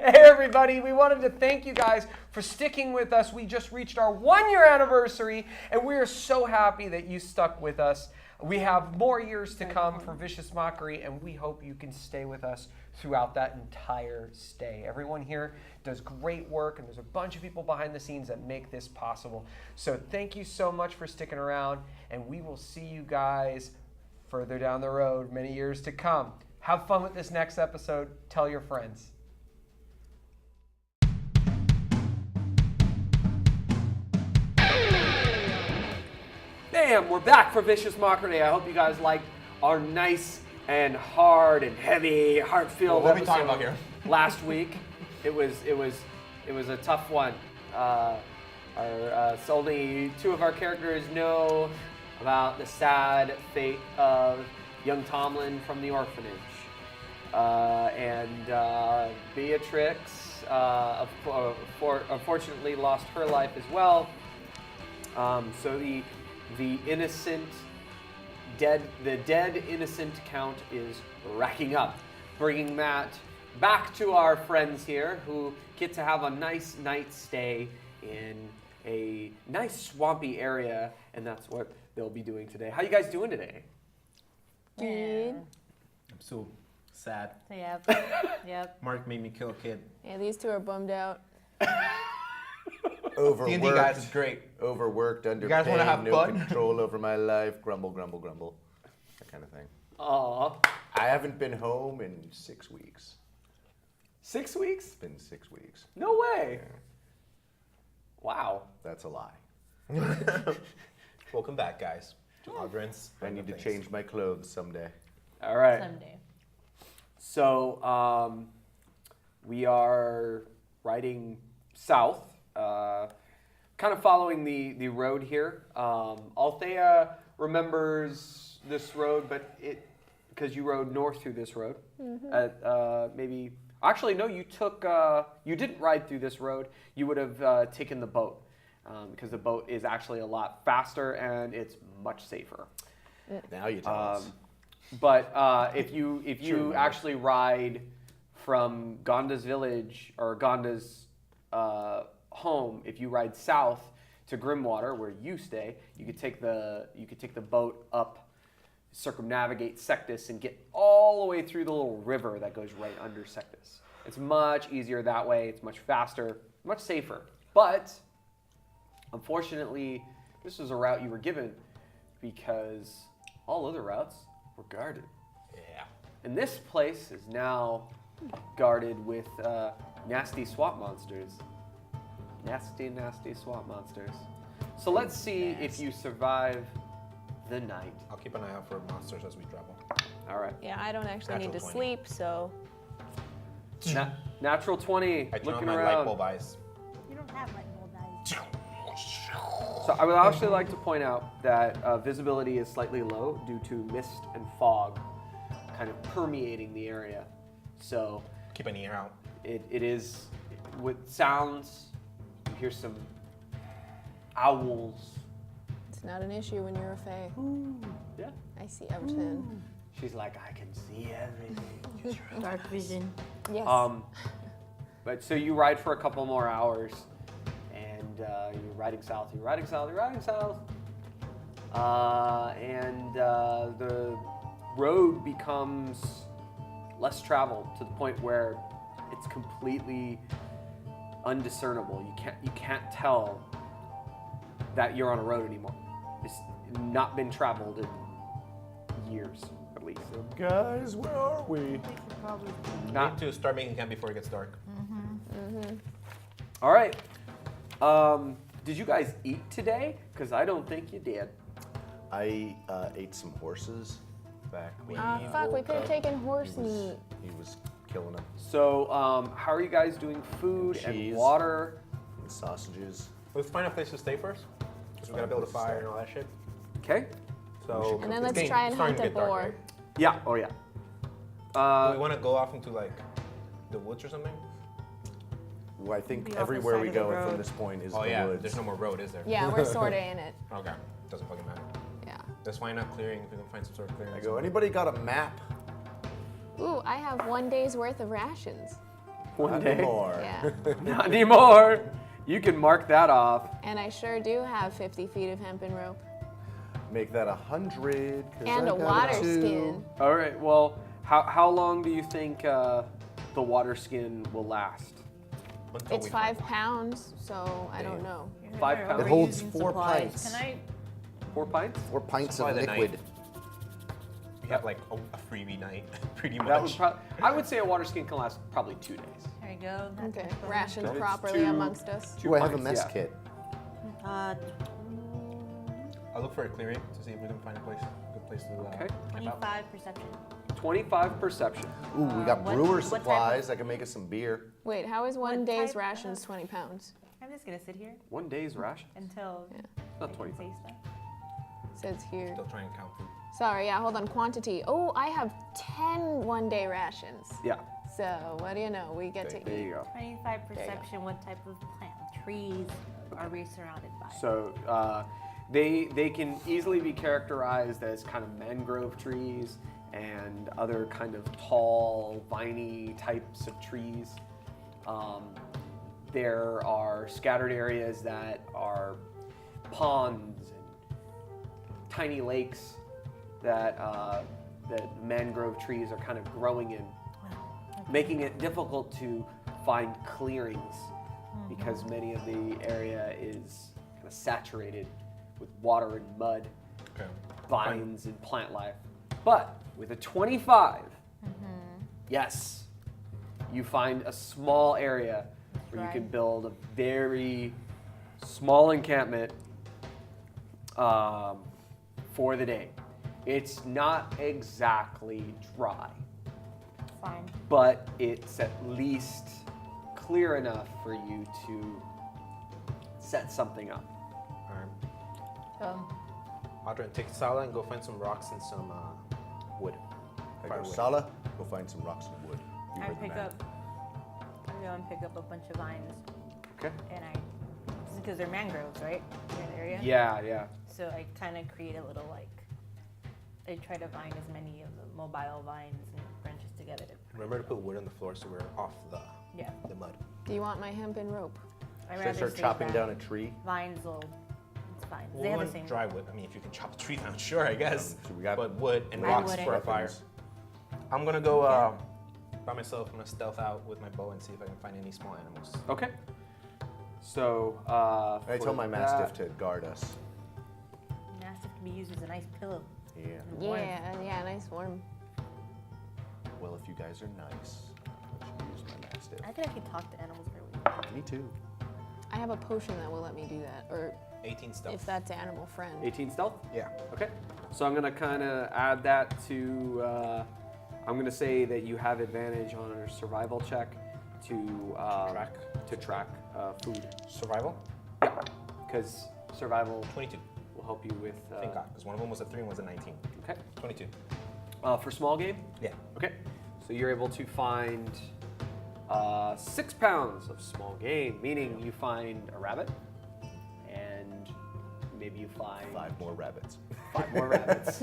Hey everybody, we wanted to thank you guys for sticking with us. We just reached our 1-year anniversary and we are so happy that you stuck with us. We have more years to come for Vicious Mockery and we hope you can stay with us throughout that entire stay. Everyone here does great work and there's a bunch of people behind the scenes that make this possible. So thank you so much for sticking around and we will see you guys further down the road, many years to come. Have fun with this next episode. Tell your friends. Bam! We're back for Vicious Mockery. I hope you guys liked our nice and hard and heavy, heart-filled what are we talking about here? Last week. It was a tough one. So only 2 of our characters know about the sad fate of young Tomlin from the orphanage. And Beatrix unfortunately lost her life as well. So the dead innocent count is racking up, bringing that back to our friends here who get to have a nice night stay in a nice swampy area, and that's what they'll be doing today. How you guys doing today? Good. I'm so sad. Yep. Mark made me kill a kid. Yeah, these 2 are bummed out. Overworked. D&D guys is great. Overworked, underpaid, You guys want to have no fun? control over my life, grumble, grumble, grumble. That kind of thing. Aw. I haven't been home in 6 weeks. 6 weeks? It's been 6 weeks. No way. Yeah, Wow. that's a lie. Welcome back, guys, to Aldrin's. I need to change my clothes someday. All right. Someday. So we are riding south, kind of following the road here. Althea remembers this road, but because you rode north through this road. Maybe actually no, you didn't ride through this road. You would have taken the boat because the boat is actually a lot faster and it's much safer. Now you tell us. But if you actually ride from Gonda's village or Gonda's home, if you ride south to Grimwater, where you stay, you could take the boat up, circumnavigate Sectus, and get all the way through the little river that goes right under Sectus. It's much easier that way. It's much faster, much safer. But unfortunately, this was a route you were given because all other routes were guarded. Yeah. And this place is now guarded with nasty swamp monsters. Nasty, nasty swamp monsters. So let's see if you survive the night. I'll keep an eye out for monsters as we travel. All right. Yeah, I don't actually need to Natural 20. sleep, so Natural 20. I turn Looking on my around. light bulb eyes. You don't have light bulb eyes. So I would actually like to point out that visibility is slightly low due to mist and fog kind of permeating the area. So Keep an ear out. it is with sounds. You hear some owls. it's not an issue when you're a fae. Yeah. I see everything. She's like, I can see everything. Dark vision. Yes. But so you ride for a couple more hours, and you're riding south. You're riding south. And the road becomes less traveled to the point where it's completely undiscernible. You can't tell that you're on a road anymore. It's not been traveled in years, at least. Guys, where are we? We should probably. We Not- need to start making camp before it gets dark. All right. Did you guys eat today? Because I don't think you did. I ate some horses back when Fuck, we woke could have up. taken horse He was- meat. He was killing them. So, how are you guys doing food and Cheese. water? And sausages. Let's find a place to stay first. Because we gotta build a fire and all that shit. Okay. So And then it's let's getting- try and starting hunt to a get dark, boar. right? Yeah. Oh, yeah. Do we want to go off into like the woods or something? Well, I think Be off the everywhere side we of the go road. from this point is Oh the yeah, woods. there's no more road, is there? Yeah, we're sort of in it. Okay, doesn't fucking matter. Yeah. Let's find a clearing if we can find some sort of clearing. I go, anybody got a map? Ooh, I have 1 day's worth of rations. One Not day. anymore. Yeah. Not anymore. You can mark that off. And I sure do have 50 feet of hempen rope. Make that 100. 'cause And I a got water two. skin. All right. Well, how long do you think the water skin will last? Until It's we 5 find pounds, so I don't know. 5 It pounds. holds Overusing 4 supplies. pints. Can I? 4 pints. 4 pints Supply of the liquid. night. We have like a freebie night, pretty much. That would I would say a water skin can last probably 2 days. There you go. Okay. Rations It's properly two- amongst us. Do I have a pints, mess yeah. kit? I'll look for a clearing to see if we can find a good place to. Okay. camp out. 25 perception. 25 perception. Ooh, we got what- brewer what type of- supplies. I can make us some beer. Wait, how is one What day's type rations of- 20 pounds? I'm just gonna sit here 1 day's ration. until Yeah. Not I 25. can say stuff. Says here. Still trying to count food. Sorry, yeah, hold on. Quantity. Oh, I have 10 one-day rations. Yeah. So, what do you know? We get to There eat. you go. 25 you go. perception. What type of plant? Trees are we surrounded by? So they can easily be characterized as kind of mangrove trees and other kind of tall, viney types of trees. There are scattered areas that are ponds and tiny lakes that that mangrove trees are kind of growing in, making it difficult to find clearings because many of the area is kind of saturated with water and mud, Okay. vines and plant life. But with a 25, yes, you find a small area where you can build a very small encampment for the day. It's not exactly dry, Fine. but it's at least clear enough for you to set something up. Alright. Audrey, take Sala and go find some rocks and some wood. I go, Firewood. Sala, go find some rocks and wood. You I heard the pick man. up. I go and pick up a bunch of vines, Okay. and because they're mangroves, right? In the area. Yeah. So I kind of create a little I try to vine as many of the mobile vines and branches together. Remember to put wood on the floor so we're off Yeah. the mud. Do you want my hempen rope? I Should I start chopping down a tree? vines. Will it's fine. Well, They have we the want same. dry wood. I mean, if you can chop a tree down, sure, I guess. So we got but wood and I rocks wouldn't. for a fire. weapons. I'm gonna go by myself. I'm gonna stealth out with my bow and see if I can find any small animals. Okay. So I for tell my that- mastiff to guard us. Mastiff can be used as a nice pillow. Yeah. Warm. Yeah, nice warm. Well, if you guys are nice, I should use my mastiff. I can actually talk to animals really. Me too. I have a potion that will let me do that, or 18 stealth. if that's animal friend. 18 stealth? Yeah. Okay. So I'm gonna kind of add that to. I'm gonna say that you have advantage on a survival check to track food. Survival? Yeah, because survival 22. will help you with. Thank God, because one of them was a 3 and was a 19. Okay. 22. For small game. Yeah. Okay. So you're able to find 6 pounds of small game, meaning you find a rabbit, and maybe you find 5 more rabbits. 5 more rabbits.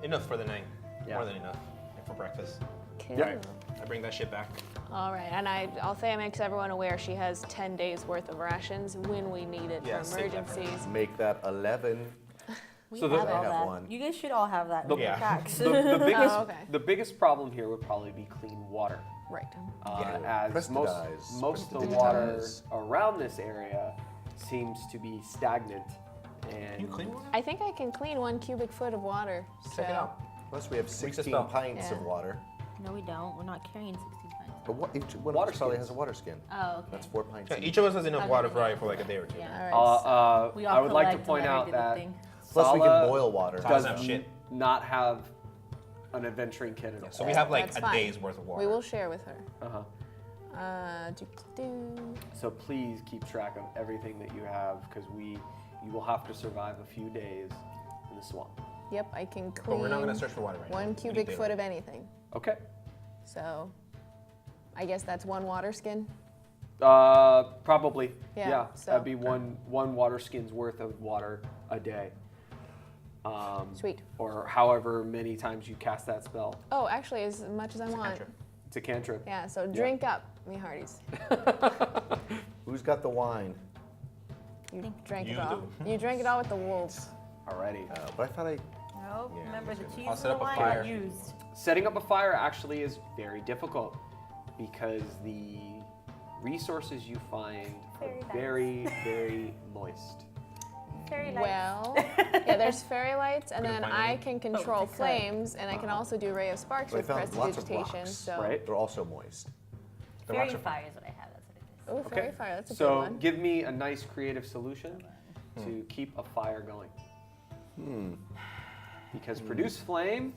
Enough for the night. Yeah. More than enough. And for breakfast. Cool. Yeah. I bring that shit back. All right, and I'll say I makes everyone aware she has 10 days worth of rations when we need it Yeah, for save that for emergencies. Make that 11. We So the- have I all have that. one. You guys should all have that. The- in your Yeah. packs. the biggest Oh, okay. the biggest problem here would probably be clean water. Right. Yeah. As Prestidize. most of the water Prestidigize. around this area seems to be stagnant, and You clean water? I think I can clean 1 cubic foot of water. Check it out. Plus, we have Reach the 16 spell. pints of Yeah. water. No, we don't. We're not carrying 16 pints. But what, each one Water of us probably skins. has a water skin. Oh, okay. That's 4 pints. Yeah, each of us has enough Okay, water yeah. for like a day or two. Yeah. All right. We all I would like to collect point and out every little that thing. Plus, we Sala can boil water. Does does have shit. not have an adventuring kit at all. So we have like That's a fine. day's worth of water. We will share with her. Uh-huh. Do. So please keep track of everything that you have, because you will have to survive a few days in the swamp. Yep, I can But clean we're not gonna search for water right now. 1 We need cubic foot daylight. of anything. Okay. So, I guess that's 1 water skin. Probably. Yeah, so- that'd be one water skin's worth of water a day. Sweet. Or however many times you cast that spell. Oh, actually, as much as I It's a want. cantrip. It's a cantrip. Yeah, so drink up, me hearties. Who's got the wine? You drank it You all. do. You drank it all with the wolves. Alrighty. But I thought I. Nope. Yeah, Remember the I'm cheese I'll and set the up a wine fire. are used. Setting up a fire actually is very difficult because the resources you find are Fairy lights. very, very moist. Fairy lights. Well, yeah, there's fairy lights, and Couldn't then find I any. can control it's a cook. flames, and I can also do ray of sparks But I with found lots of prestidigitation. rocks. So, Right. They're also moist. The Fairy rocks are fire is what I have. That's what it is. oh, fairy fire, that's a good So one. give me a nice creative solution to keep a fire going. Because produce flame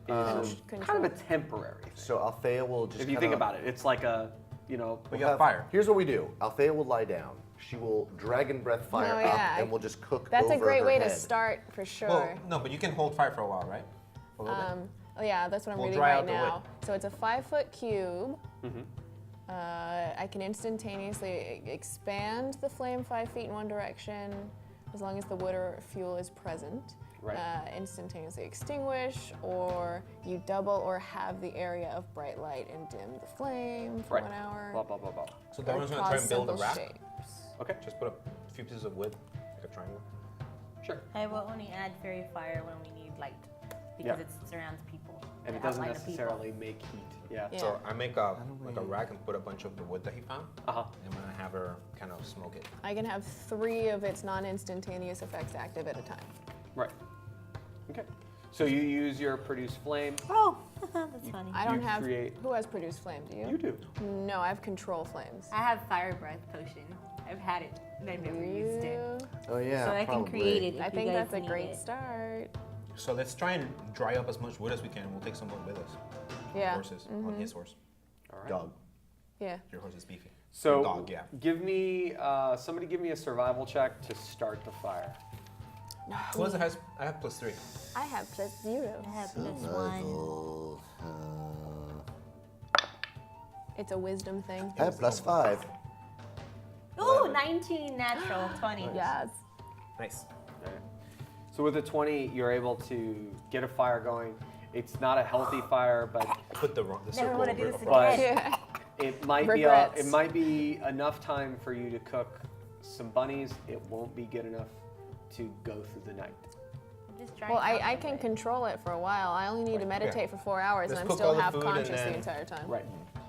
is kind of a temporary thing. So Althea will just. If you think about it, it's like a, you know, But you have fire. Here's what we do. Althea will lie down. She will dragon breath fire Oh, up, yeah. and we'll just cook That's a over great her way head. to start for sure. Well, no, but you can hold fire for a while, right? A little bit. Oh yeah, that's what I'm We'll reading dry right out the wood. now. So it's a 5-foot cube. I can instantaneously expand the flame 5 feet in one direction, as long as the wood or fuel is present. Right. Instantaneously extinguish, or you double or halve the area of bright light and dim the flame for right. 1 hour. Blah, blah, blah, blah. So or Darwin's gonna try cause and build a simple raft. shapes. Okay, Just put a few pieces of wood, like a triangle. sure. I will only add fairy fire when we need light because it surrounds people. And it to doesn't outline the people. necessarily make heat. Yeah. Yeah. So I make a rack and put a bunch of the wood that he found, Uh-huh. and I'm gonna have her kind of smoke it. I can have 3 of its non-instantaneous effects active at a time. Right. Okay. So you use your produce flame. Oh, that's funny. I don't You have. create- Who has produced flame? Do you? You do. No, I have control flames. I have fire breath potion. I've had it, and I've never used it. You- Oh yeah, So I can probably. create it. If I you think guys that's a need great it. start. So let's try and dry up as much wood as we can. We'll take some wood with us. Yeah. Horses on his horse. All right. Dog. Yeah. Your horse is beefy. So dog, yeah. give me, somebody give me a survival check to start the fire. Who else has? I have +3. I have +0. I have +1. Survival, It's a wisdom thing. I have +5. Ooh, 19 natural, 20. Yes. Nice. All right. So with a 20, you're able to get a fire going. It's not a healthy fire, but Put the Never circle want to do over this it. But- again. Yeah. it might Regrets. it might be enough time for you to cook some bunnies. It won't be good enough to go through the night. I'm just trying Well, I something can with- control it for a while. I only need to meditate for 4 hours, Let's and I'm cook still all the half food and conscious the then- entire time. Right.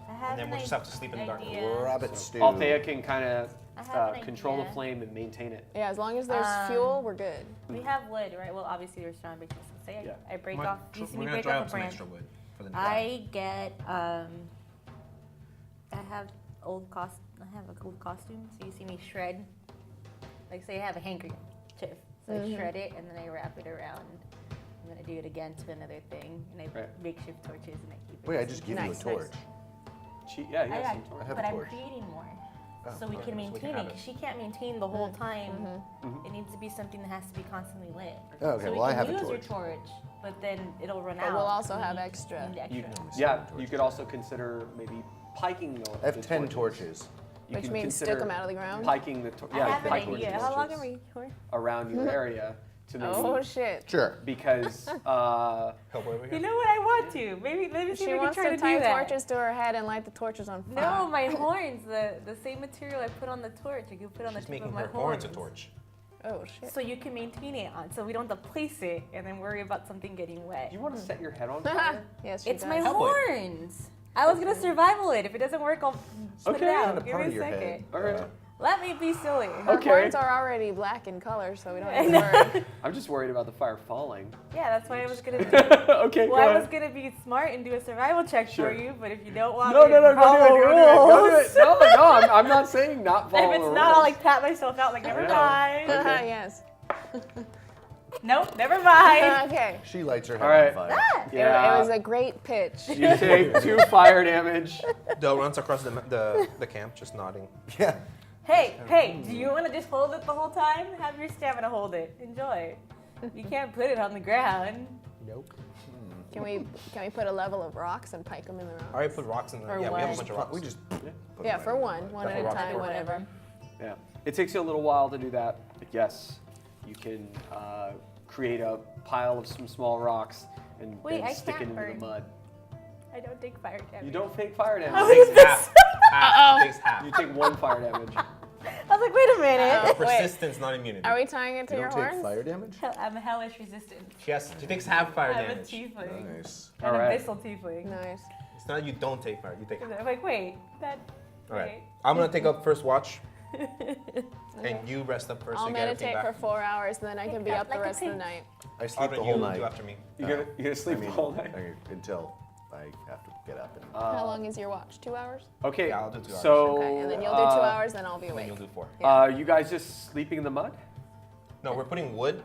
I have And then an we'll just have to sleep in the dark. idea. Rabbit stew. Althea can kind of I have an control the idea. flame and maintain it. Yeah, as long as there's fuel, we're good. We have wood, right? Well, obviously we're surrounded by trees. Say Yeah. I break We're off. gonna- You see we're me gonna break dry off up a some branch. extra wood for the dry. I get I have I have a old costume, so you see me shred. Like say I have a handkerchief, so I shred it and then I wrap it around. I'm gonna do it again to another thing, and I Right. makeshift torches and I keep it. Wait, I just just give Nice, you a nice. torch. Yeah, I yeah. got, I have but a I'm torch. creating more, Oh, so we okay, can so we maintain can it. have it. 'Cause she can't maintain the whole time. Mhm. It needs to be something that has to be constantly lit. Oh, okay, so we well, I can have a use your torch. torch, but then it'll run But out. we'll also so we have need- extra. need You, extra. yeah, you could also consider maybe piking the I have the 10 torches. You Which can means stick consider 'em out of the ground? Piking the I have an pike idea. torches How long are we for? around your area to maybe Oh shit. Sure. because Help over You here. know what? I want to. Maybe let me see She if we can wants try to to do tie that. torches to her head and light the torches on fire. No, my horns. The same material I put on the torch. I can put on the She's tip making of my her horns a torch. Oh shit. So you can maintain it on, so we don't have to place it and then worry about something getting wet. you want to set your head on fire. Yes, she It's does. my Help it. horns. I was gonna survival it. If it doesn't work, I'll put Okay. it Kind out. of Give part me of a your second. head. All right. Let me be silly. Her Okay. horns are already black in color, so we don't need to worry. I'm just worried about the fire falling. Yeah, that's why I was gonna. Okay, Well, go I was ahead. gonna be smart and do a survival check Sure. for you, but if you don't want No, me no, to no, go follow do it, go do it, go do rules, it. No, no, I'm not saying not follow if the it's not, I'll rules. like pat myself out, like never know. mind. Okay. Yes. Nope, never mind. Okay. She lights her head All right. on fire. Ah! Yeah. It was a great pitch. You take 2 fire damage. Del runs across the camp, just nodding. Yeah. Hey, do you want to just hold it the whole time? Have your stamina hold it. Enjoy. You can't put it on the ground. Nope. Can we put a level of rocks and pike them in the I rocks? already put rocks in there. Or Yeah, we have a one. bunch of rocks. We just. put Yeah, them for right one in. at a Couple time, rocks. whatever. Yeah. It takes you a little while to do that, but yes, you can create a pile of some small rocks and Wait, then I stick it can't into the burn. mud. I don't take fire damage. You don't take fire damage. What is this? Half. Takes half. You take 1 fire damage. I was like, wait a minute. Persistence, not immunity. Are we tying it to You your don't take horns? fire damage? I'm hellish resistant. She takes half fire I'm a damage. tiefling. Nice. An Alright. abyssal tiefling. Nice. It's not you don't take fire. You take. I'm like, wait, that. All right. I'm gonna take up first watch, Okay. and you rest up first. I'll so you get everything meditate for back. 4 hours, and then I can be Wake up up the like a rest of the pig. night. I sleep Audrey, the you whole do night. after me. You gonna sleep the whole night? Until I have to get up. And How long is your watch? 2 hours? Okay. Yeah, I'll do 2 hours. So. Okay, and then you'll do 2 hours, then I'll be Then awake. you'll do 4. You guys just sleeping in the mud? No, we're putting wood.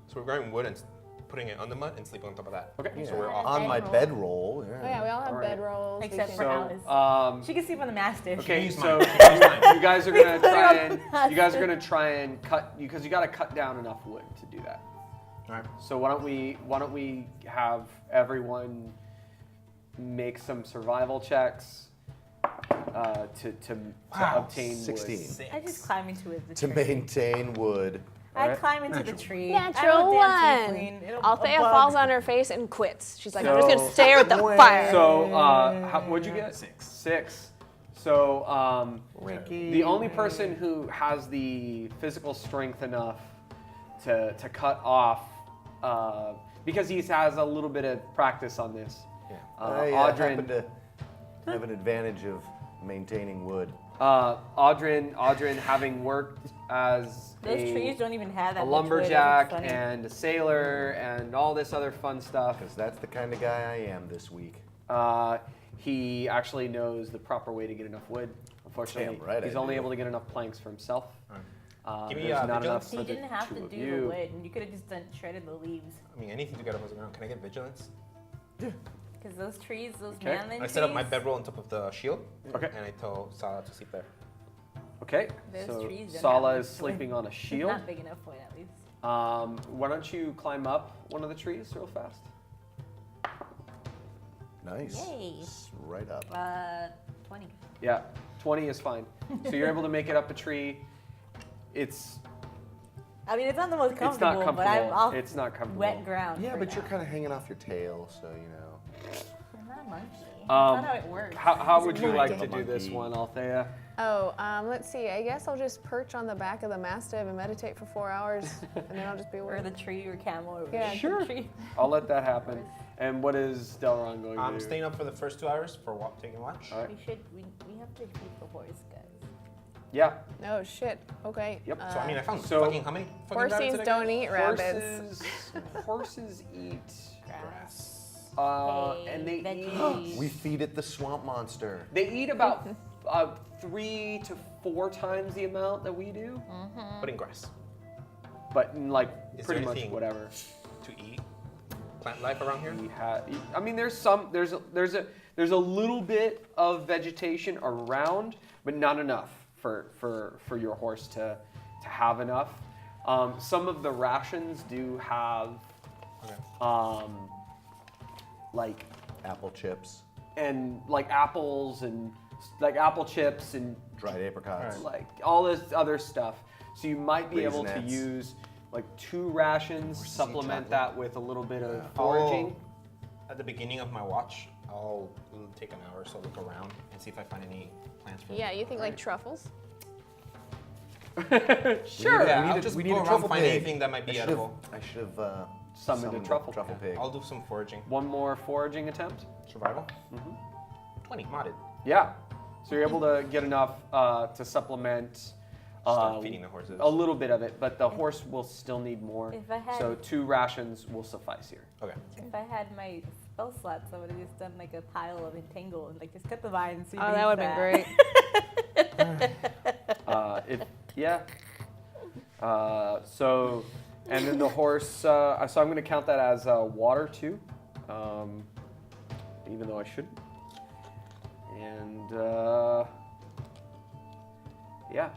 So we're grabbing wood and putting it on the mud and sleeping on top of that. Okay. So we're off. on my Bedroll. bedroll. Oh yeah, we all have Alright. bedrolls. Except we for can- Alice. So. She can sleep on the mastiff. Okay, use so mine. She can use mine. you guys are gonna Put her try on and the you guys are gonna try and cut because you gotta cut down enough wood to do that. All right. So why don't we have everyone make some survival checks to Wow, obtain 16. wood. I just climb into it. To maintain wood. I Alright. climb into the tree. Natural I'm a damn one. tiefling. It'll- Althea a bug. falls on her face and quits. She's like, I'm just So- gonna stare at the fire. So what'd you get? 6. 6. So Ricky. the only person who has the physical strength enough to cut off because he has a little bit of practice on this. Yeah. I Audrin. happen to have an advantage of maintaining wood. Audrin, having worked as Those trees don't even have that a much wood, it's lumberjack funny. and a sailor and all this other fun stuff, Because that's the kind of guy I am this week. he actually knows the proper way to get enough wood. Unfortunately, Damn right he's I only do. able to get enough planks for himself. Give me, There's not enough vigilance. for You the didn't have two to of do you. the wood, and you could have just shredded the leaves. I mean, anything to get up on the ground. Can I get vigilance? Because those trees, those Okay. manlin I set up my trees, bedroll on top of the shield. Okay. And I tell Sala to sleep there. Okay, Those so trees don't Sala have is much sleeping on a It's shield. not big enough wood, at least. Why don't you climb up one of the trees real fast? Nice. Yay. It's right up. 20. Yeah, 20 is fine. So you're able to make it up a tree. It's I mean, it's not the most it's comfortable, not but I'm comfortable. off It's not comfortable. wet ground. Yeah, for but you're now. kind of hanging off your tail, so you know. I'm not a monkey. That's Um, not how it works. How would you Monkey. like to do this Monkey. one, Althea? Oh, let's see. I guess I'll just perch on the back of the mastiff and meditate for 4 hours, and then I'll just be Or awake. the tree or camel or Yeah, the sure. tree. I'll let that happen. And what is Delron going to I'm do? staying up for the first 2 hours for taking watch. All right. We have to keep the horse, guys. Yeah. Oh shit. Okay. Yep. So I mean, I found So- fucking how many fucking rabbits Horsies did I get? don't eat rabbits. Horses eat Grass. and they eat veggies. We feed it the swamp monster. they eat about 3 to 4 times the amount that we do, Putting grass but in like Is pretty there much anything- whatever. to eat. Plant life around here. I mean, there's a little bit of vegetation around, but not enough for your horse to have enough. Some of the rations do have Okay. like Apple chips, like apples and like apple chips and dried apricots. like all this other stuff. So you might be able to Raisinets. use like 2 rations, Or sea supplement chocolate. that with a little bit of foraging. At the beginning of my watch, I'll take an hour or so, look around, and see if I find any plants. For Yeah, you think like truffles? Sure. Yeah, We I'll need just we go need a around, truffle find pig. anything that might be edible. I should have Summoned a truffle pig. I'll do some foraging. One more foraging attempt. Survival. 20 modded. Yeah. So you're able to get enough to supplement Start feeding the horses. a little bit of it, but the horse will still need more. If I had- So 2 rations will suffice here. Okay. If I had my spell slots, I would have just done like a pile of entangle and like just cut the vine. So Oh, that would have been great. Yeah. So, and then the horse. So I'm going to count that as water too, even though I shouldn't. And yeah.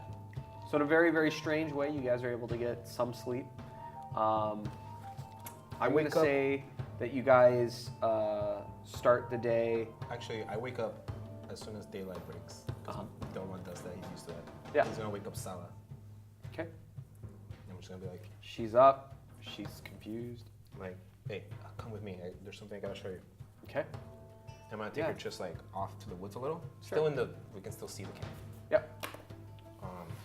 So in a very, very strange way, you guys are able to get some sleep. I'm going wake to up- say that you guys start the day. Actually, I wake up as soon as daylight breaks. Delron does that. He's used to that. Yeah. He's gonna wake up Sala. Okay. I'm just gonna be She's up. She's confused. like, hey, come with me. There's something I gotta show you. Okay. I'm gonna take Yeah. her just like off to the woods a little. Sure. Still in the, we can still see the camp. Yep.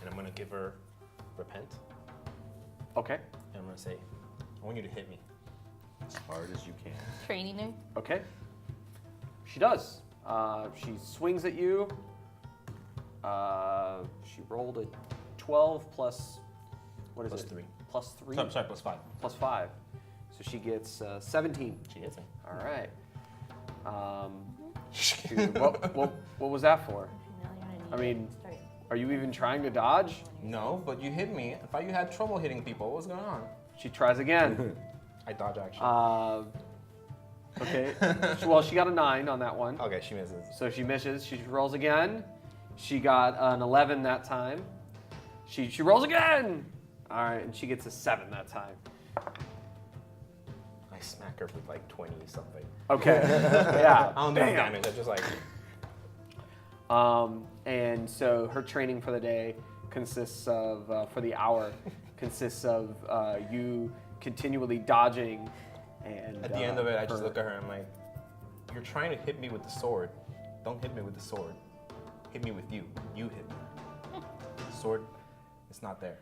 And I'm gonna give her repent. Okay. And I'm gonna say, I want you to hit me. As hard as you can. Training her. Okay. She does. She swings at you. She rolled a 12 plus, what is Plus it? 3. Plus 3? Sorry, plus 5. Plus 5. So she gets 17. She hits me. All right. Shoot, what was that for? Now you're gonna need I to mean, start. are you even trying to dodge? No, but you hit me. I thought you had trouble hitting people. What's going on? She tries again. I dodge action. Okay. Well, she got a 9 on that one. Okay, she misses. So she misses. She rolls again. She got an 11 that time. She rolls again. All right, and she gets a 7 that time. I smack her with like 20 something. Okay. Yeah. I don't do any damage. I just like. And so her training for the day consists of, for the hour, consists of you continually dodging. And At the end of it, I just look at her and I'm like, you're trying to hit me with the sword. Don't hit me with the sword. Hit me with you. You hit me. The sword, it's not there.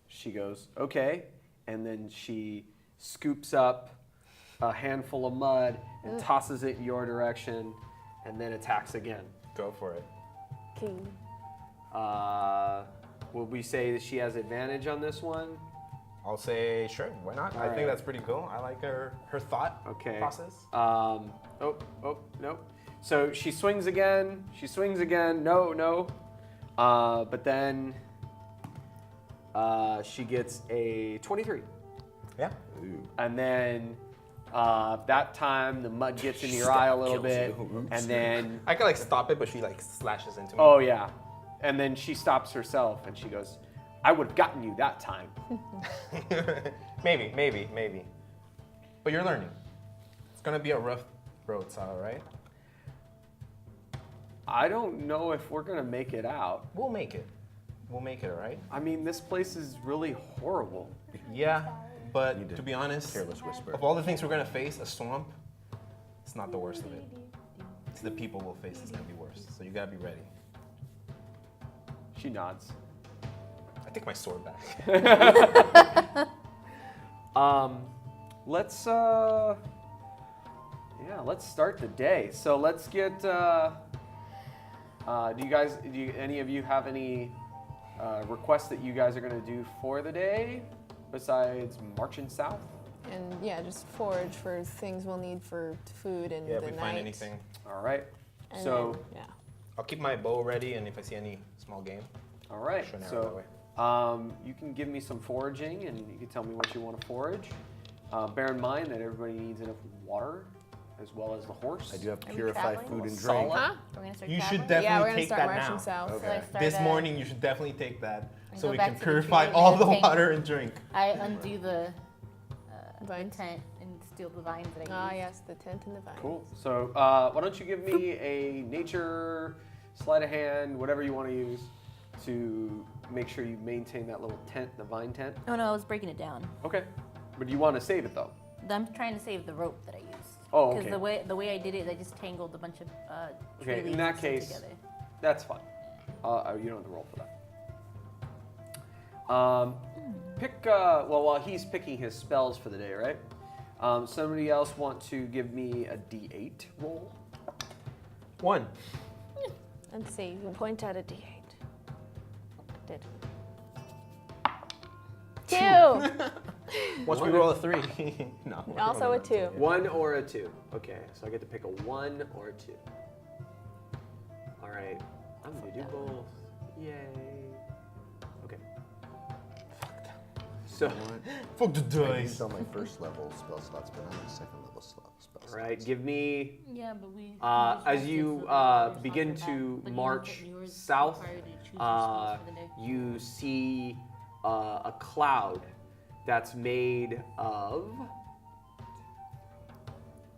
She goes, okay. And then she scoops up a handful of mud and tosses it in your direction and then attacks again. Go for it. King. Will we say that she has advantage on this one? I'll say, sure, why not? I right. think that's pretty cool. I like her thought Okay. process. Nope. So she swings again. No. But then she gets a 23. Yeah. Ooh. And then that time the mud gets in your eye a little Kills bit. you. Oops. And then, I can like stop it, but she like slashes into me. oh yeah. And then she stops herself and she goes, I would have gotten you that time. Maybe. But you're learning. It's gonna be a rough road, Sal, right? I don't know if we're gonna make it out. We'll make it. All right? I mean, this place is really horrible. Yeah, but Need to to be honest, Careless whisper. of all the things we're gonna face, a swamp, it's not the worst of it. It's the people we'll face that's gonna be worse. So you gotta be ready. She nods. I take my sword back. Let's start the day. So let's get. Any of you have any requests that you guys are going to do for the day besides marching south? And yeah, just forage for things we'll need for food and Yeah, the if we night. find anything. All right. And So, then, yeah. I'll keep my bow ready, and if I see any small game, all right. shoot an arrow that So, way. you can give me some foraging, and you can tell me what you want to forage. Bear in mind that everybody needs enough water, as well as the horse. I do have Are we purified traveling? food and Solid. drink. Huh? We're gonna start You should traveling? Yeah, we're definitely gonna take start that marching now. south. So I start This at- morning, you should definitely take that I so go we back can to the purify tree all and the take- water and drink. I undo the Vines. tent and steal the vines that I Ah, use. yes, the tent and the vines. Cool. So why don't you give me a nature, sleight of hand, whatever you want to use, to make sure you maintain that little tent, the vine tent. Oh no, I was breaking it down. Okay. But you want to save it though. I'm trying to save the rope that I used. Oh, Because okay. the way I did it, I just tangled a bunch of tree Okay, in leaves that and stuff case- together. That's fine. You don't have to roll for that. Pick. While he's picking his spells for the day, right? Somebody else want to give me a D8 roll? 1. Let's see. We'll point out a D8. Did. 2. Once we roll a 3. No. Also a 2. 1 or a 2. Okay, so I get to pick a 1 or a 2. All right, I'm gonna do both. Yay. Okay. So, Fuck the I dice. used all my first level spell slots, but not my second level spell slots. all right, give me. Yeah, but we. As you begin to march south, you see a cloud that's made of.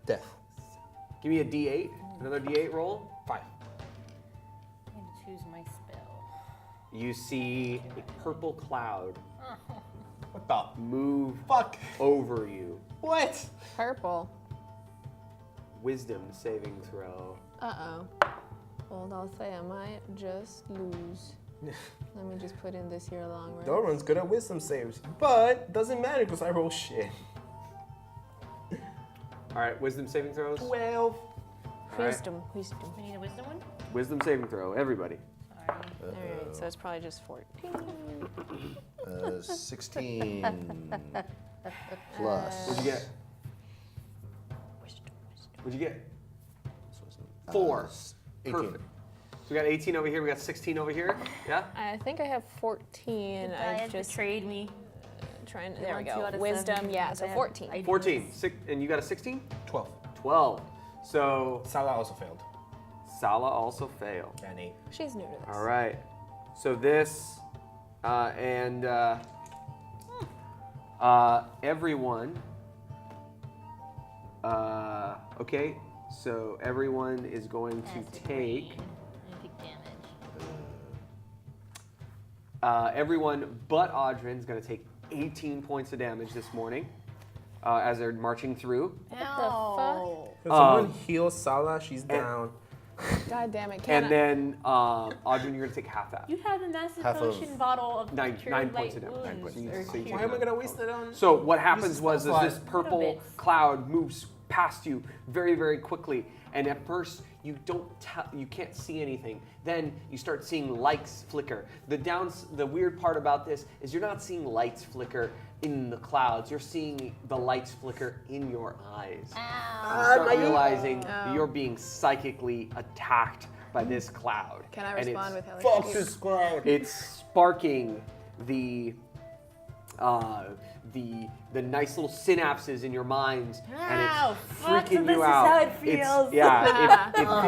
Death. Give me a D8. Another D8 roll. 5. I had to choose my spell. You see a purple cloud What the move fuck? over you. What? Purple. wisdom saving throw. Uh-oh. Well, I'll say I might just lose. Let me just put in this here long rest. Doran's good at wisdom saves, but doesn't matter because I roll shit. All right, wisdom saving throws. 12. right. Wisdom. We need a wisdom one? Wisdom saving throw, everybody. Sorry. Alright, so it's probably just 14. 16 plus. What'd you get? Wisdom. What'd you get? This was, 4. 18. Perfect. So we got 18 over here. We got 16 over here. Yeah. I think I have 14. I Diane just betrayed me. trying. I There we want 2 go. out of Wisdom. 7, Yeah. because So I have 14. ideas. 14. And you got a 16? 12. 12. So Salah also failed. Sala also failed. And 8. She's new to this. All right. So this everyone. Okay. So everyone is going to Acid take. rain. And take damage. Everyone but Audrin is going to take 18 points of damage this morning as they're marching through. Ow. Can someone heal Salah? She's down. God damn it! Can And then Audrin, you're going to take half that. You have a massive Half of- potion bottle of Nine cure points light of damage. wounds. 9 points. or So you cure- Why am I gonna waste it on? So what happens Use was spell this slot. purple bits. cloud moves past you very, very quickly, and at first you can't see anything. Then you start seeing lights flicker. The weird part about this is you're not seeing lights flicker in the clouds. You're seeing the lights flicker in your eyes. Ow. You start realizing that you're being psychically attacked by this cloud. I And respond it's- with Hellish Fuck Rebuke? this cloud. It's sparking the nice little synapses in your minds, and Ow, it's fuck, so freaking this you is out. how it feels. It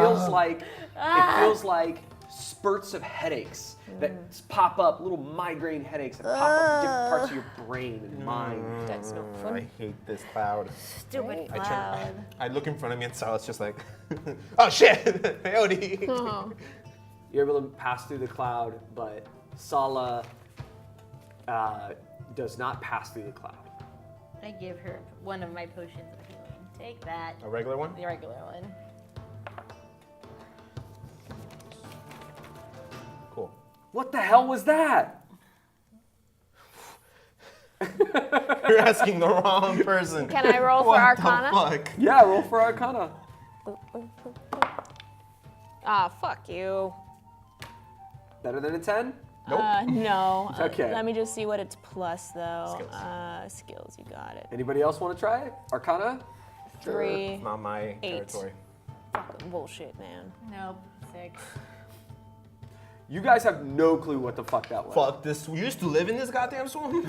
feels like spurts of headaches that pop up, little migraine headaches that pop up in different parts of your brain and mind. That's no I fun. hate this cloud. Stupid I cloud. I look in front of me and Salah's just like, oh shit, peyote. Oh. You're able to pass through the cloud, but Sala does not pass through the cloud. I give her one of my potions of healing. Take that. A regular one? The regular one. Cool. What the hell was that? You're asking the wrong person. Can I roll for What Arcana? the fuck? Yeah, roll for Arcana. Ah, fuck you. Better than a 10? Nope. No. Okay. Let me just see what it's plus though. Skills. Skills, you got it. Anybody else want to try it? Arcana? 3. It's not my 8. territory. Fucking bullshit, man. Nope. 6. You guys have no clue what the fuck that was. Fuck this. We used to live in this goddamn swamp?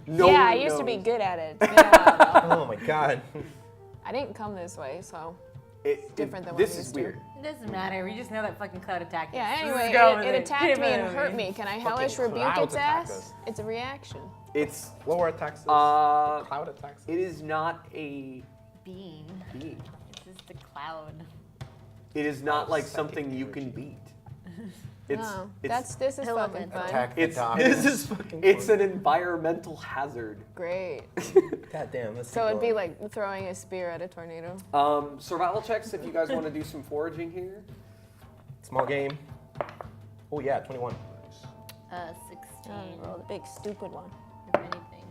No yeah, I one used to be knows. good at it. It's been a while, though. Oh my god. I didn't come this way, so. Different different than what This I'm is used to. weird. It doesn't matter. We just know that fucking cloud attacked us. Yeah, Let's anyway, go with it attacked Get me rid and of hurt it. me. Can I hellish Fucking rebuke clouds its attacked ass? us. It's a reaction. It's Lower attacks. Cloud attacks. it is not a Bean. being. It's just a cloud. It is not like psychic something you energy. can beat. It's No, it's this is fucking Element. fun. Attack the It's- dog. This is fucking it's fun. an environmental hazard. Great. God damn, let's So keep it'd be going. like throwing a spear at a tornado. Survival checks if you guys want to do some foraging here. Small game. Oh yeah, 21. 16. Roll the big stupid one. If anything.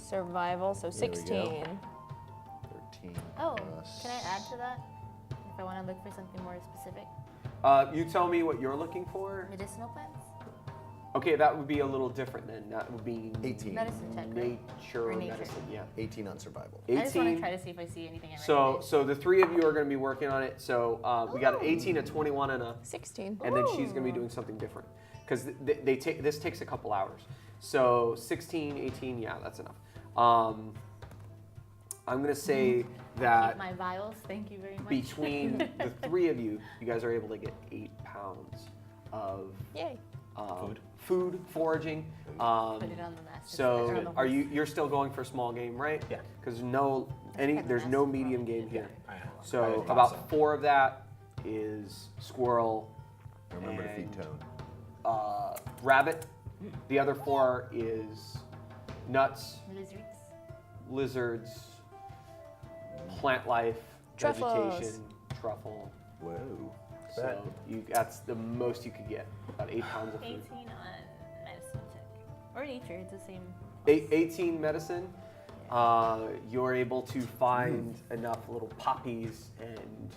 Survival, so There we go. 16. 13. Oh, plus- can I add to that? If I want to look for something more specific. You tell me what you're looking for. Medicinal plants? Okay, that would be a little different then. That would be 18. Medicine check, right? nature Or nature. medicine. Yeah. 18 on survival. 18. I just want to try to see if I see anything I So recognize. the three of you are going to be working on it. So we got an 18, a 21, and 16. then she's going to be doing something different because this takes a couple hours. So 16, 18, yeah, that's enough. I'm going to say that Keep my vials. Thank you very much. between the three of you, you guys are able to get 8 pounds of Yay. food, foraging. Put it on the mess. So you're still going for small game, right? Yeah. Because there's That's no the medium problem. game here. I So thought about 4 of that is squirrel, Remember to feed and, Tone. rabbit. The other 4 is nuts, Lizards. lizards, plant life, Truffles. vegetation, truffle. Whoa. So that's the most you could get. About 8 pounds of 18 food. on medicine check. Or nature, it's the same. 18 medicine. You're able to find enough little poppies and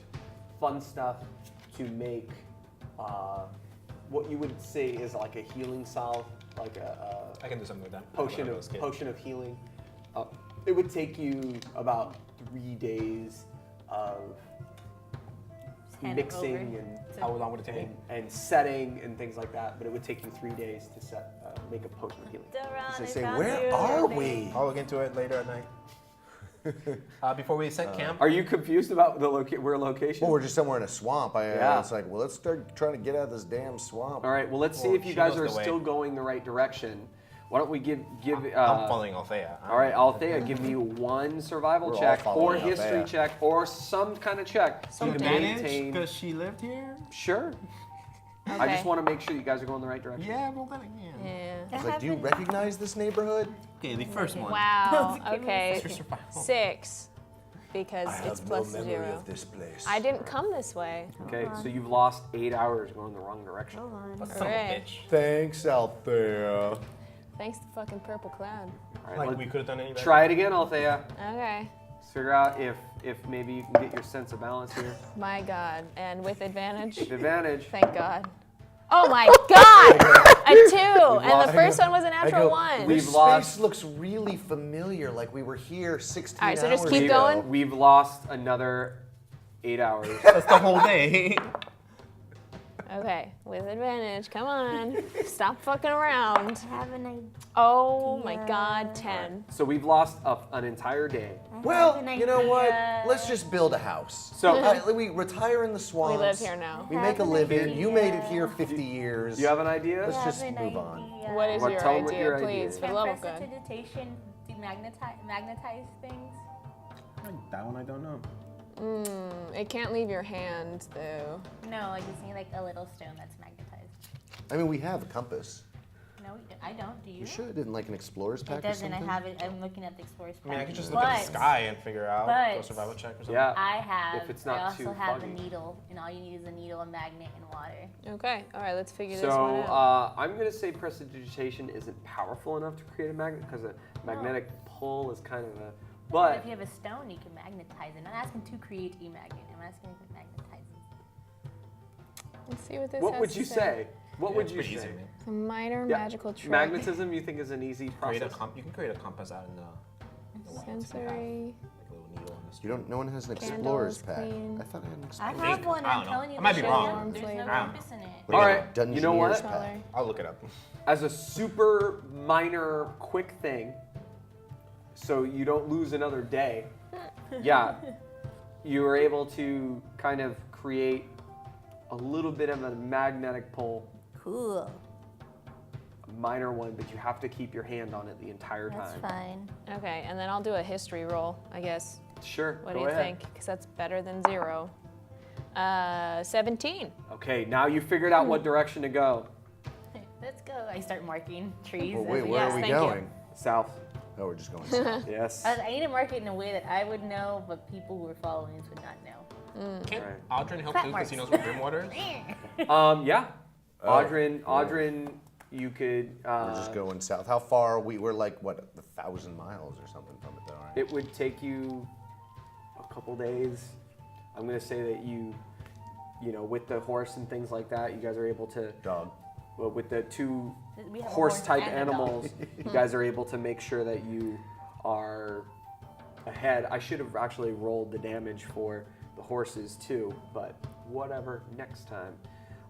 fun stuff to make what you would say is like a healing salve, like I can do something with that. potion of healing. It would take you about 3 days of hand it mixing over and to- How long would it take? and setting and things like that, but it would take you 3 days to make a potion of healing. Duran, They I say, found where you. are we? I'll look into it later at night. Before we set camp. Are you confused about the location? Well, we're just somewhere in a swamp. Yeah. It's like, well, let's start trying to get out of this damn swamp. All right. Well, let's see Well, if you she guys knows are the way. still going the right direction. Why don't we give? I'm following Althea. All right, Althea, give me one survival We're all check or following history Althea. check or some kind of check. Something. to maintain- because she lived here. Sure. I just want to make sure you guys are going the right direction. Yeah, well then, yeah. Yeah. It's like, do you recognize this neighborhood? Okay, the first one. Wow. Okay. For survival. 6. Because I it's have no plus memory 0. of this place. I didn't come this way. Okay, so you've lost 8 hours going the wrong direction. Hold on. Son of a Alright. bitch. Thanks, Althea. Thanks to fucking purple cloud. All right, Like let- we could have done any better. try it again, Althea. Okay. Let's figure out if maybe you can get your sense of balance here. My God. And with advantage. With advantage. Thank God. Oh my God! A 2! And lost- the first one was a I natural go, 1. We've This space lost- looks really familiar, like we were here 16 All right, so hours just keep ago. going. We've lost another 8 hours. That's the whole day. Okay, with advantage. Come on. Stop fucking around. I have an idea. Oh my Yeah. God, 10. So we've lost an entire day. Well, you know what? Let's just build a house. So- we retire in the swamps. We live here now. We make a Have an living. You made it idea. here 50 years. Do you have an idea? Let's I just have an move on. idea. What is What- your tell 'em what idea, your idea please, is. for the Can love of God? prestidigitation magnetize things? That one I don't know. It can't leave your hand, though. No, I just need like a little stone that's magnetized. I mean, we have a compass. No, I don't. Do you? You should, in like an explorer's pack It doesn't. or I something. have it. I'm looking at the explorer's I mean, I pack. could just look at the sky and figure out but- a survival check or something. Yeah. I have. If it's not I also too have foggy. a needle, and all you need is a needle, a magnet, and water. Okay, all right, let's figure this So one out. I'm going to say prestidigitation isn't powerful enough to create a magnet because a magnetic pull is kind of a. But But if you have a stone, you can magnetize it. I'm not asking to create a magnet. I'm asking if it magnetizes. Let's see what this what has would to you say? What Yeah, would it's you pretty say? easy, man. A minor Yeah, magical trick. Magnetism, you think is an easy Create process? you can create a compass out in the walls. Sensory. Like a little needle on the street. You don't. No one has an Candles, explorer's pack. clean. I thought I had an I explorer's have think. one. I I'm don't know. telling you. I might be there's wrong. There's no I don't know. compass in it. What do you All got? right, you know what? Dungeoneer's pack. Color. I'll look it up. As a super minor quick thing, so you don't lose another day, yeah, you were able to kind of create a little bit of a magnetic pull, Cool. a minor one, but you have to keep your hand on it the entire That's time. fine. Okay, and then I'll do a history roll, I guess. Sure, What go do you ahead. think? Because that's better than 0. 17. Okay, now you figured out what direction to go. Let's go. I start marking trees. Well, as wait, we where go. are we thank you. going? South. Oh, we're just going south. Yes. I need to mark it in a way that I would know, but people who are following us would not know. Can't Right. Aldrin help Crap too because he knows marks. where Grimwater is? Yeah. Oh, Audrin, you could. We're just going south. How far? We're like, what, 1,000 miles or something from it, though, right? It would take you a couple days. I'm gonna say that you know, with the horse and things like that, you guys are able to. Dog. Well, with the two We have a horse-type horse and a dog. animals, you guys are able to make sure that you are ahead. I should have actually rolled the damage for the horses too, but whatever, next time.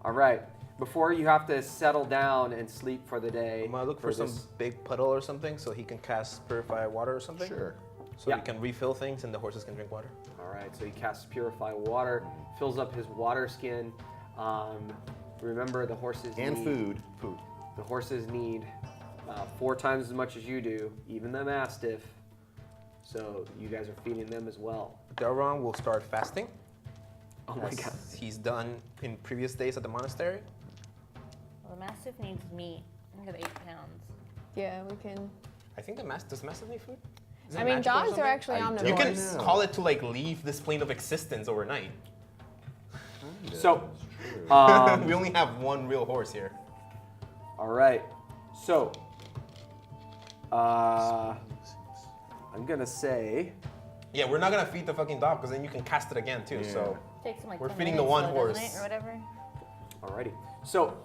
All right, before you have to settle down and sleep for the day. I'm gonna look for some this- big puddle or something so he can cast purify water or something. Sure. So Yeah. he can refill things and the horses can drink water. All right, so he casts Purify Water, fills up his water skin. Remember, the horses And need, food. Food. The horses need 4 times as much as you do, even the Mastiff. So you guys are feeding them as well. Delron will start fasting. Oh my as God. He's done in previous days at the monastery. Well, the Mastiff needs meat. I have 8 pounds. Yeah, we can. I think does Mastiff need food? Is that I mean, magical or dogs are something? actually I omnivores. You can know. call it to like leave this plane of existence overnight. So, We only have one real horse here. all right. So, I'm gonna say. Yeah, we're not gonna feed the fucking dog because then you can cast it again too. Yeah. So Takes them like We're 10 feeding the minutes, one though, doesn't horse. it, or whatever. Alrighty. So,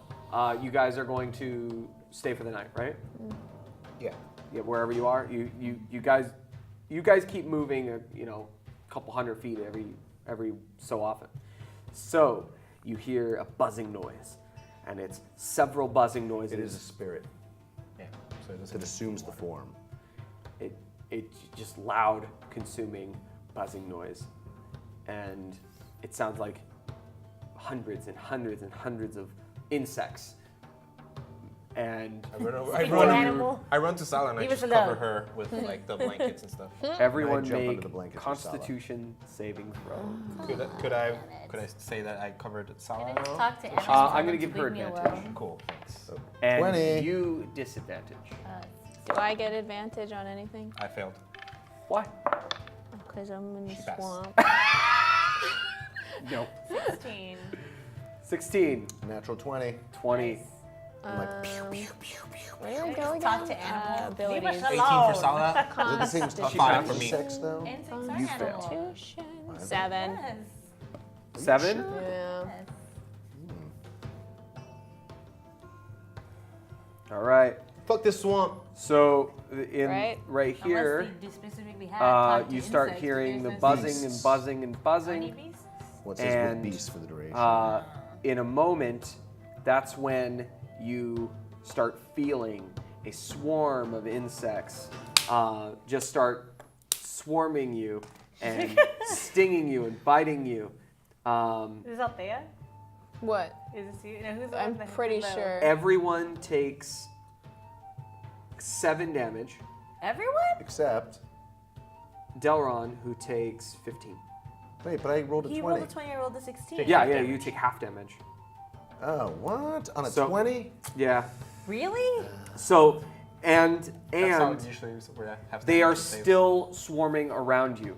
you guys are going to stay for the night, right? yeah, Yeah, wherever you are. You guys keep moving. A couple hundred feet every so often. So you hear a buzzing noise, and it's several buzzing noises. It is a spirit yeah. So it that doesn't. assumes the form. It's just loud, consuming, buzzing noise, and it sounds like hundreds and hundreds and hundreds of insects. And I run to Sala and I Leave us just cover alone. her with like the blankets and stuff. everyone jump under make the blankets for Sala. Constitution saving throw. Could I say that I covered Sala? Can I just now? talk to Emma? I'm gonna give her Leave me advantage. alone? Cool. Thanks. And 20. you disadvantage. Do I get advantage on anything? I failed. Why? Because I'm in the She passed. swamp. No. 16. 16, Natural 20. 20. I'm like, pew, Um, pew, pew, pew. Where do we go again? Talk to animals. Leave us Abilities. 18 alone. for Sala. Is it the same Constitution. 5 for me. 6 though? Insects are You fail. animals. Constitution. 7. Yes. 7? Yeah. Yes. All right. Fuck this swamp. So in Right? right here, Unless they do specifically have talk to you start insects, but hearing the there's no buzzing beasts. and Beasts. buzzing and Are any buzzing. beasts? What's this And, with beast for the duration? In a moment, that's when you start feeling a swarm of insects just start swarming you and stinging you and biting you. Is this Althea? What? Is this you? No, who's the I'm one that's pretty below? sure. Everyone takes 7 damage. Everyone? Except, Delron, who takes 15. wait, but I rolled a He 20. rolled a 20, I rolled a 16. Yeah, you take half damage. Oh, what? On a So- 20? Yeah. Really? So, and That's how it usually have they are to save. still swarming around you.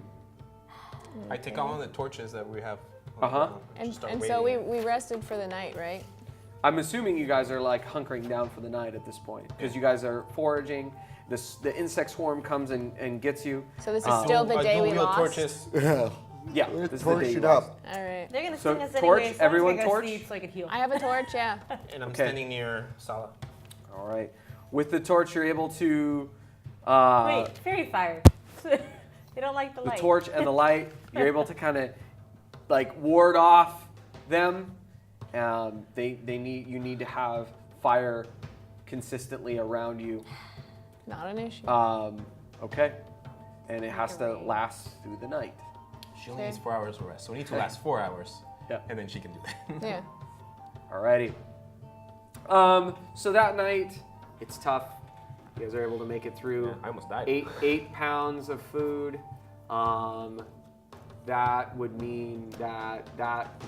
I take all of the torches that we have. Uh-huh. And, Just start and so waiting. we rested for the night, right? I'm assuming you guys are like hunkering down for the night at this point because you guys are foraging. The insect swarm comes and gets you. So this is still the day we lost. torches. Yeah, We're this is the day torch you it lost. up. All right. They're gonna So, sting us torch, anyway. So everyone I'm just gonna torch? go sleep so I can heal. I have a torch, yeah. And I'm Okay. standing near Sala. All right. With the torch, you're able to. Wait, fairy fire. They don't like the The light. torch and the light, you're able to kind of like ward off them. You need to have fire consistently around you. Not an issue. Okay, and it has to last through the night. She only Okay. needs 4 hours of rest, so we need to Okay. last 4 hours. Yeah. And then she can do that. yeah. Alrighty. So that night, it's tough. You guys are able to make it through. I almost died. 8 pounds of food. That would mean that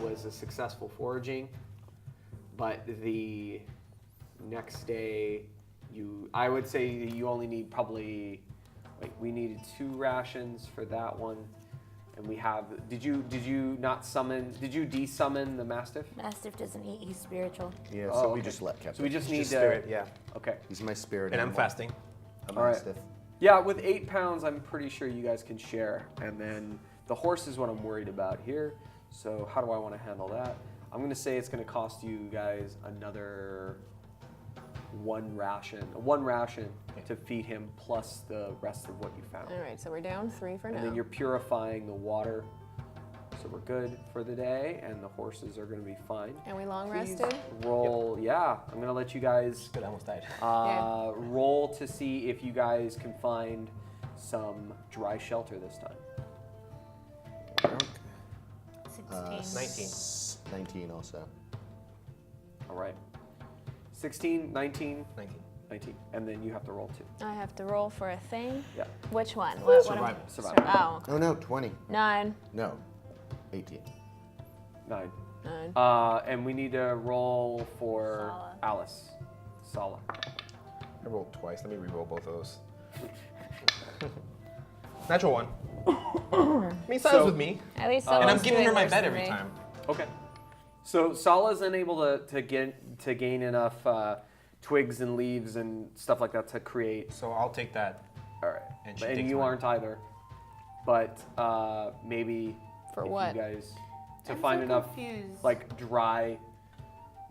was a successful foraging. But the next day, I would say you only need probably, like we needed 2 rations for that one. And we have, did you de-summon the Mastiff? Mastiff doesn't eat, he's spiritual. Yeah, Oh, so we okay. just kept So we it. just It's need just spirit, yeah. Okay. He's my spirit And I'm animal. fasting. I'm All right. Mastiff. Yeah, with 8 pounds, I'm pretty sure you guys can share. And then the horse is what I'm worried about here. So how do I want to handle that? I'm going to say it's going to cost you guys another one ration to feed him plus the rest of what you found. All right, so we're down 3 for And now. then you're purifying the water. So we're good for the day, and the horses are going to be fine. And we long Please rested? roll. Yeah, I'm going to let you guys Good, I almost died. roll to see if you guys can find some dry shelter this time. 16. 19. 19 also. All right. 16, 19, 19. 19. And then you have to roll 2. I have to roll for a thing? Yeah. Which one? What am- Survival. Survival. Oh, Oh no, 20. 9. No, 18. 9. 9. And we need to roll for Sala. Alice. Sala. I rolled twice. Let me re-roll both of those. Natural 1. I mean, sounds with me. At least And I'm someone's giving her doing my worse bed than every me. time. Okay. So Sala's unable to gain enough twigs and leaves and stuff like that to create. So I'll take that. All right. And she And takes you mine. aren't either. But maybe For if what? you guys to I'm find so enough confused. like dry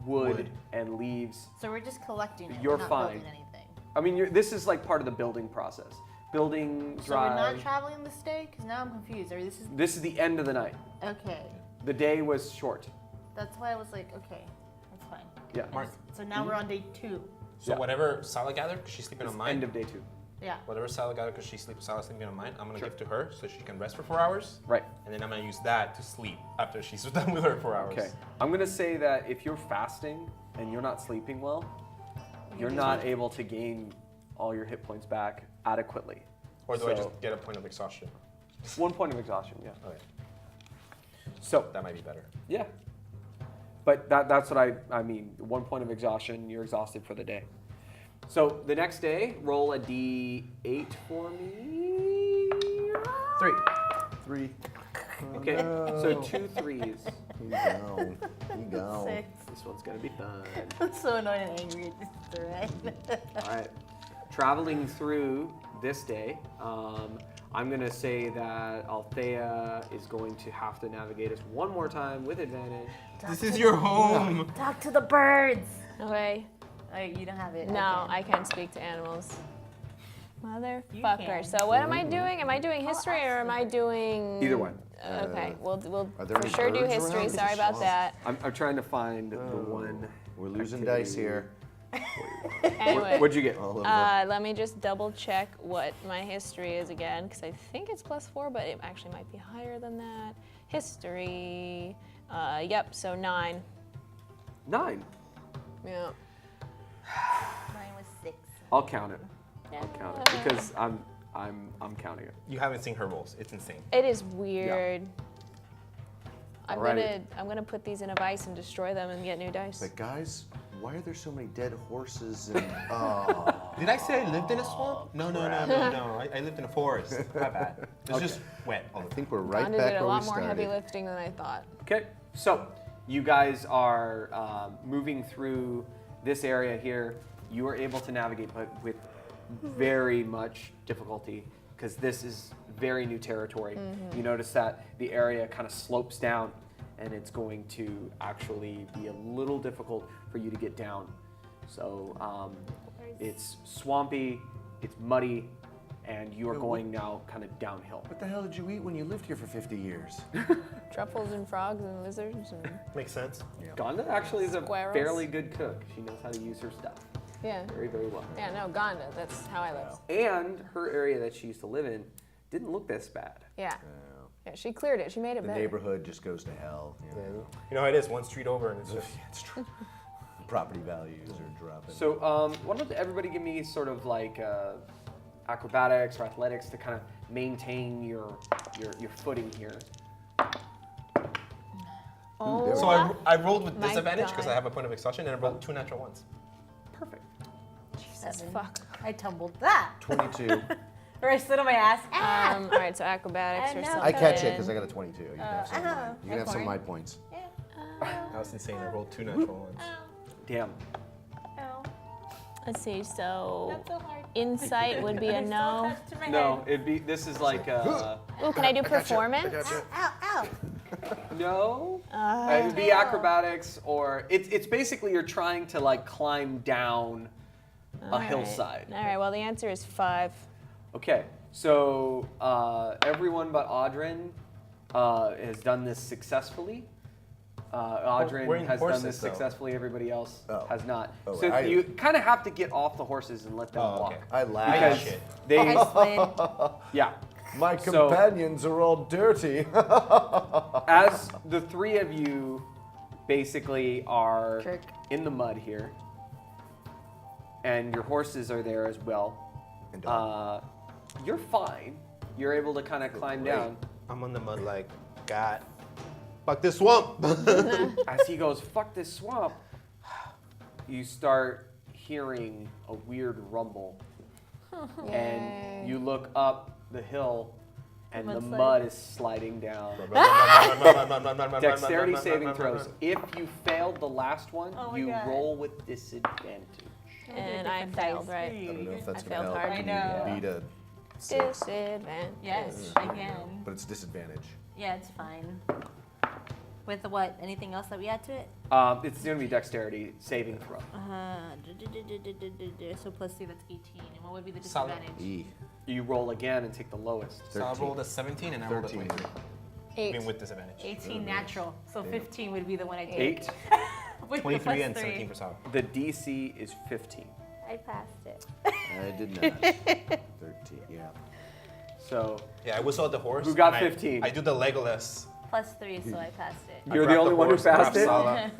wood, Wood. and leaves. So we're just collecting it. You're we're not fine. building anything. I mean, this is like part of the building process. Building, So we're dry. not traveling this day? Because now I'm confused. Or this is This is the end of the night. okay. The day was short. That's why I was like, okay, that's fine. Yeah. Mark. So now we're on day 2. So Yeah. whatever Sala gathered, because she's sleeping It's on mine. end of day 2. Yeah. Whatever Sala gathered, because Sala's sleeping on mine, I'm gonna Sure. give to her so she can rest for 4 hours. Right. And then I'm gonna use that to sleep after she's done with her 4 hours. Okay. I'm gonna say that if you're fasting and you're not sleeping well, you're not able to gain all your hit points back adequately. Or do I So- just get a point of exhaustion? 1 point of exhaustion, yeah. Okay. So, That might be better. yeah. But that's what I mean. 1 point of exhaustion, you're exhausted for the day. So the next day, roll a d8 for me. 3. 3. Okay, so 2 3s. Here you go. Here you go. 6. This one's gonna be fun. I'm so annoyed and angry at this thread. All right. Traveling through this day, I'm going to say that Althea is going to have to navigate us one more time with advantage. This is your home. Talk to the birds. Okay. Oh, you don't have it. No, Okay. I can't speak to animals. You Motherfucker. can. So what am I doing? Am I doing history or am I doing? Either one. Okay, we'll are there for any sure do birds history. around? Sorry about that. I'm trying to find the one. We're losing activity. dice here. Anyway, What'd you get? All over. let me just double check what my history is again, because I think it's +4, but it actually might be higher than that. History. Yep. So 9. 9. Yeah. Mine was 6. I'll count it. I'll count it because I'm counting it. You haven't seen her rolls. It's insane. It is weird. Alrighty. I'm gonna put these in a vise and destroy them and get new dice. But guys, why are there so many dead horses and oh, Did I say I lived in a swamp? No. I lived in a forest. My bad. It's just wet all the I time. think we're right Gandhi back did a where lot we more started. heavy lifting than I thought. Okay, so you guys are moving through this area here. You are able to navigate, but with very much difficulty because this is very new territory. You notice that the area kind of slopes down and it's going to actually be a little difficult for you to get down. So it's swampy, it's muddy, and you are going now kind of downhill. What the hell did you eat when you lived here for 50 years? Truffles and frogs and lizards and Makes sense. Ganda actually is a Squirrels. fairly good cook. She knows how to use her stuff yeah. very, very well. Yeah, no, Ganda. That's how I live. And her area that she used to live in didn't look this bad. Yeah. Yeah, she cleared it. She made it The better. neighborhood just goes to hell. You know? You know how it is. One street over, and it's just. It's true. Property values are dropping. So why don't everybody give me sort of like acrobatics or athletics to kind of maintain your footing here. Oh, So I rolled with My disadvantage because God. I have a point of exhaustion, and I rolled 2 natural ones. Perfect. Jesus fuck. I tumbled that. 22. Or I stood on my ass. All right, so acrobatics I or know. something. I catch it because I got a 22. You can have some, of mine. You can have some of fine. my points. That was insane. I rolled 2 natural ones. Damn. Oh, Let's see. So that's so hard. insight would be a no. No, it'd be. This is like Ooh, can I do performance? Ow, ow. no. It'd be acrobatics or it's basically you're trying to like climb down a hillside. All right. Well, the answer is 5. Okay, so everyone but Audrin has done this successfully. Audrin we're in has done horses, this though. successfully. Everybody else Oh. has not. Oh, so I- you kind of have to get off the horses and let them Oh, walk. okay. I laugh. Because shit. they, I slid. yeah. My So- companions are all dirty. As the three of you basically are Jerk. in the mud here, and your horses are there as well, And you're fine. You're able to kind of climb down. I'm on the mud like, God, fuck this swamp. As he goes, fuck this swamp, you start hearing a weird rumble. And you look up the hill and the Mudslide. mud is sliding down. Dexterity saving throws. If you failed the last one, Oh my you God. roll with disadvantage. And I failed, right? I don't know if that's I going to failed help. hard. Can I know. you beat a 6? Disadvantage. Yes, I can. But it's disadvantage. Yeah, it's fine. With what? Anything else that we add to it? It's going to be dexterity saving throw. So plus 3, that's 18. And what would be the Solid. disadvantage? E. You roll again and take the lowest. So I rolled a 17 and I rolled a 13. 23. I 8. mean, with disadvantage. 18 natural. So 15 would be the one I take. 8. With the 23 plus and 3. 17 for solid. The DC is 15. I passed it. I did not. 13, yeah. So Yeah, I whistle at the horse. Who got and 15? I do the Legolas. Plus 3, so I passed it. I you're the grab only one who horse, grab passed it? Sala,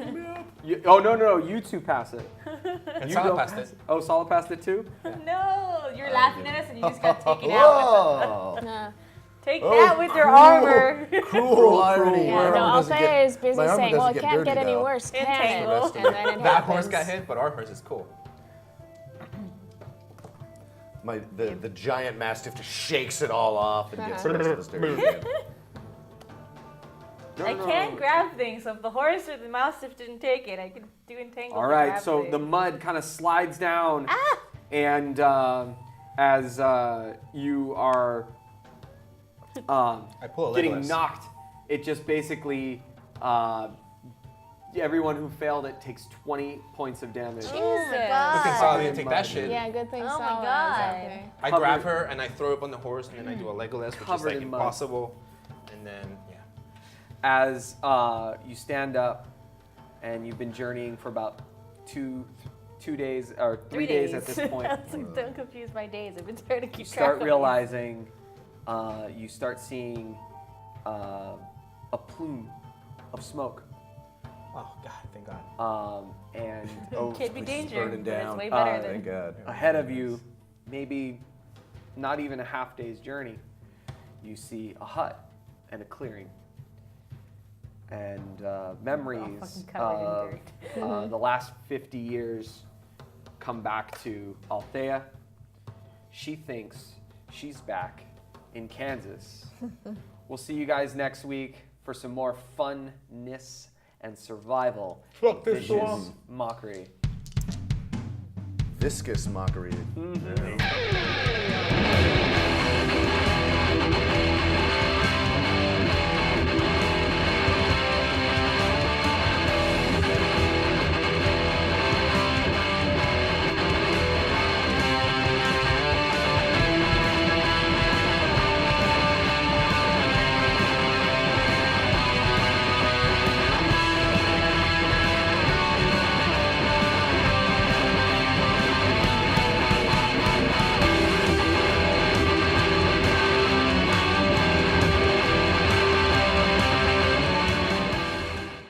Oh, no, you two pass it. and You Sala don't passed pass it. Oh, Sala passed it too? No, you're laughing at us and you just got taken out. Whoa! Take that with your armor. Cruel irony. Yeah, My no, armor doesn't Althea is busy my armor saying, well, doesn't it can't get dirty any now. worse, can it? Entangle. And then it That happens. horse got hit, but our horse is cool. The giant mastiff just shakes it all off and gets the rest of the stairs again. I can grab things, so if the horse or the mastiff didn't take it, I could do entangle. All to right, grab so things. the mud kind of slides down, and as you are I pull a getting Legolas. knocked, it just basically everyone who failed it takes 20 points of damage. Jesus. Good thing Sala didn't take that shit. Yeah, good thing Oh my Sala is God. out there. I Covered- grab her and I throw her up on the horse, and then I do a Legolas, which is Covered like in mud. impossible. And then, yeah. As you stand up, and you've been journeying for about two days or 3 days at this point. Don't confuse my days. I've been trying to keep You track start of realizing, you start seeing a plume of smoke, Oh, God, thank God. and Could be It's danger, burning but it's down. way better Thank than. God. ahead of you, maybe not even a half day's journey, you see a hut and a clearing. And memories fucking covered in of the last 50 years come back to Althea. She thinks she's back in Kansas. We'll see you guys next week for some more funness and survival. Fuck this Vicious song. Mockery. Viscous mockery. Mhm.